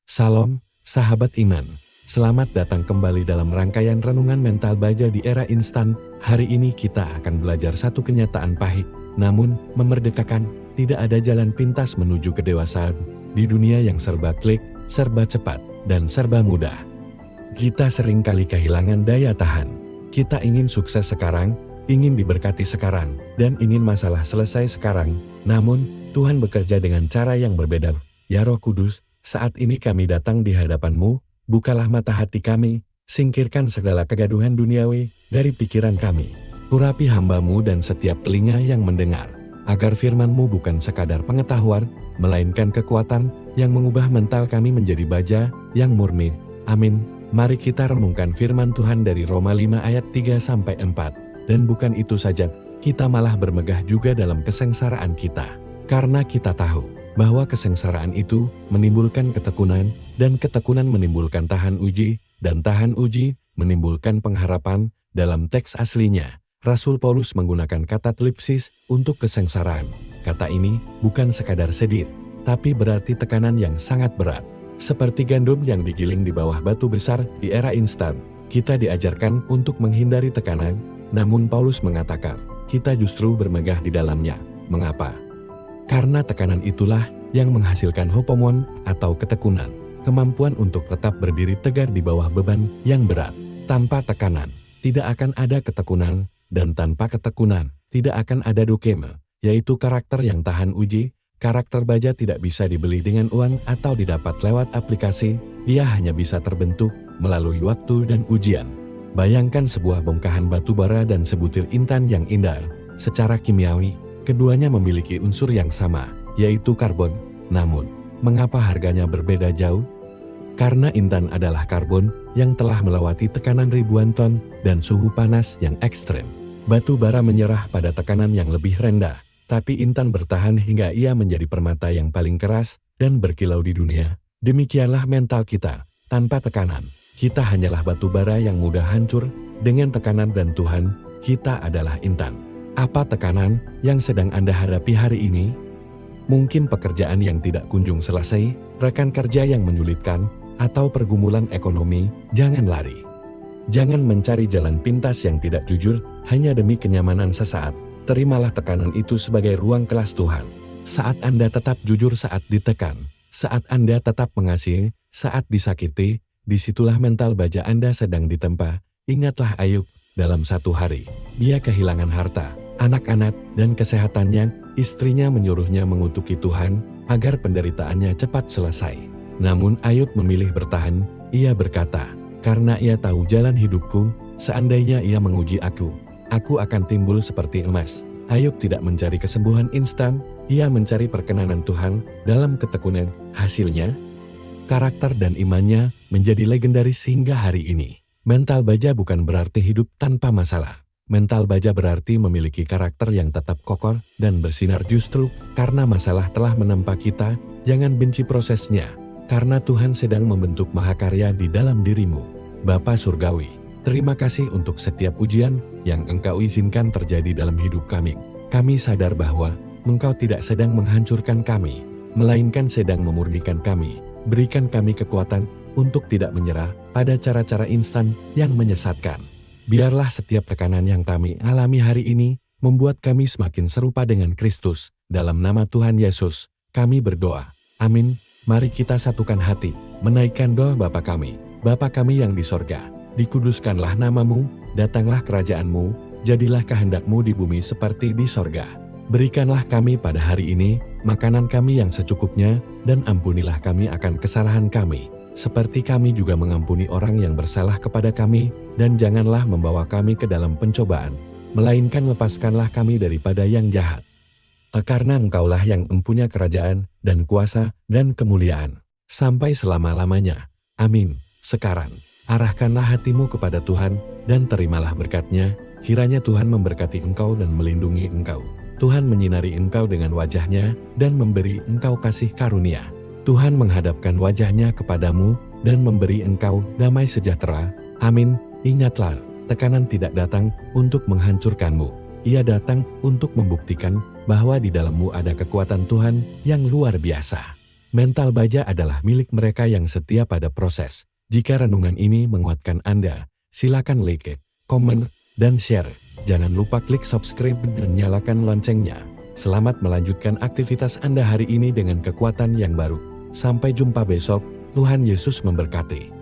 Salam, sahabat iman. Selamat datang kembali dalam rangkaian renungan mental baja di era instan. Hari ini kita akan belajar satu kenyataan pahit, namun memerdekakan. Tidak ada jalan pintas menuju kedewasaan di dunia yang serba klik, serba cepat, dan serba mudah. Kita seringkali kehilangan daya tahan. Kita ingin sukses sekarang, ingin diberkati sekarang, dan ingin masalah selesai sekarang. Namun, Tuhan bekerja dengan cara yang berbeda. Ya Roh Kudus, saat ini kami datang di hadapan-Mu, bukalah mata hati kami, singkirkan segala kegaduhan duniawi dari pikiran kami. Urapi hamba-Mu dan setiap telinga yang mendengar, agar firman-Mu bukan sekadar pengetahuan, melainkan kekuatan yang mengubah mental kami menjadi baja yang murni. Amin. Mari kita renungkan firman Tuhan dari Roma 5 ayat 3-4. Dan bukan itu saja, kita malah bermegah juga dalam kesengsaraan kita. Karena kita tahu bahwa kesengsaraan itu menimbulkan ketekunan, dan ketekunan menimbulkan tahan uji, dan tahan uji menimbulkan pengharapan. Dalam teks aslinya, Rasul Paulus menggunakan kata telipsis untuk kesengsaraan. Kata ini bukan sekadar sedih, tapi berarti tekanan yang sangat berat. Seperti gandum yang digiling di bawah batu besar di era instan, kita diajarkan untuk menghindari tekanan, namun Paulus mengatakan, kita justru bermegah di dalamnya. Mengapa? Karena tekanan itulah yang menghasilkan hopomon atau ketekunan, kemampuan untuk tetap berdiri tegar di bawah beban yang berat. Tanpa tekanan, tidak akan ada ketekunan, dan tanpa ketekunan, tidak akan ada dokeme, yaitu karakter yang tahan uji. Karakter baja tidak bisa dibeli dengan uang atau didapat lewat aplikasi, dia hanya bisa terbentuk melalui waktu dan ujian. Bayangkan sebuah bongkahan batu bara dan sebutir intan yang indah. Secara kimiawi, keduanya memiliki unsur yang sama, yaitu karbon. Namun, mengapa harganya berbeda jauh? Karena intan adalah karbon yang telah melewati tekanan ribuan ton dan suhu panas yang ekstrem. Batu bara menyerah pada tekanan yang lebih rendah, tapi intan bertahan hingga ia menjadi permata yang paling keras dan berkilau di dunia. Demikianlah mental kita, tanpa tekanan. Kita hanyalah batu bara yang mudah hancur. Dengan tekanan dan Tuhan, kita adalah intan. Apa tekanan yang sedang Anda hadapi hari ini? Mungkin pekerjaan yang tidak kunjung selesai, rekan kerja yang menyulitkan, atau pergumulan ekonomi. Jangan lari. Jangan mencari jalan pintas yang tidak jujur hanya demi kenyamanan sesaat. Terimalah tekanan itu sebagai ruang kelas Tuhan. Saat Anda tetap jujur saat ditekan, saat Anda tetap mengasihi, saat disakiti, disitulah mental baja Anda sedang ditempa. Ingatlah Ayub, dalam satu hari, dia kehilangan harta, anak-anak, dan kesehatannya. Istrinya menyuruhnya mengutuki Tuhan, agar penderitaannya cepat selesai. Namun Ayub memilih bertahan. Ia berkata, karena ia tahu jalan hidupku, seandainya ia menguji aku akan timbul seperti emas. Ayub tidak mencari kesembuhan instan, ia mencari perkenanan Tuhan dalam ketekunan. Hasilnya, karakter dan imannya menjadi legendaris hingga hari ini. Mental baja bukan berarti hidup tanpa masalah. Mental baja berarti memiliki karakter yang tetap kokoh dan bersinar. Justru karena masalah telah menempa kita, jangan benci prosesnya, karena Tuhan sedang membentuk mahakarya di dalam dirimu. Bapa Surgawi, terima kasih untuk setiap ujian yang Engkau izinkan terjadi dalam hidup kami. Kami sadar bahwa Engkau tidak sedang menghancurkan kami, melainkan sedang memurnikan kami. Berikan kami kekuatan untuk tidak menyerah pada cara-cara instan yang menyesatkan. Biarlah setiap tekanan yang kami alami hari ini membuat kami semakin serupa dengan Kristus. Dalam nama Tuhan Yesus, kami berdoa. Amin. Mari kita satukan hati, menaikkan doa Bapa kami. Bapa kami yang di sorga, dikuduskanlah namamu, datanglah kerajaanmu, jadilah kehendak-Mu di bumi seperti di sorga. Berikanlah kami pada hari ini makanan kami yang secukupnya, dan ampunilah kami akan kesalahan kami, seperti kami juga mengampuni orang yang bersalah kepada kami, dan janganlah membawa kami ke dalam pencobaan, melainkan lepaskanlah kami daripada yang jahat. Karena Engkaulah yang mempunyai kerajaan, dan kuasa, dan kemuliaan, sampai selama-lamanya. Amin. Sekarang, arahkanlah hatimu kepada Tuhan, dan terimalah berkat-Nya. Kiranya Tuhan memberkati engkau dan melindungi engkau. Tuhan menyinari engkau dengan wajah-Nya, dan memberi engkau kasih karunia. Tuhan menghadapkan wajah-Nya kepadamu, dan memberi engkau damai sejahtera. Amin. Ingatlah, tekanan tidak datang untuk menghancurkanmu. Ia datang untuk membuktikan bahwa di dalammu ada kekuatan Tuhan yang luar biasa. Mental baja adalah milik mereka yang setia pada proses. Jika renungan ini menguatkan Anda, silakan like, komen, dan share. Jangan lupa klik subscribe dan nyalakan loncengnya. Selamat melanjutkan aktivitas Anda hari ini dengan kekuatan yang baru. Sampai jumpa besok, Tuhan Yesus memberkati.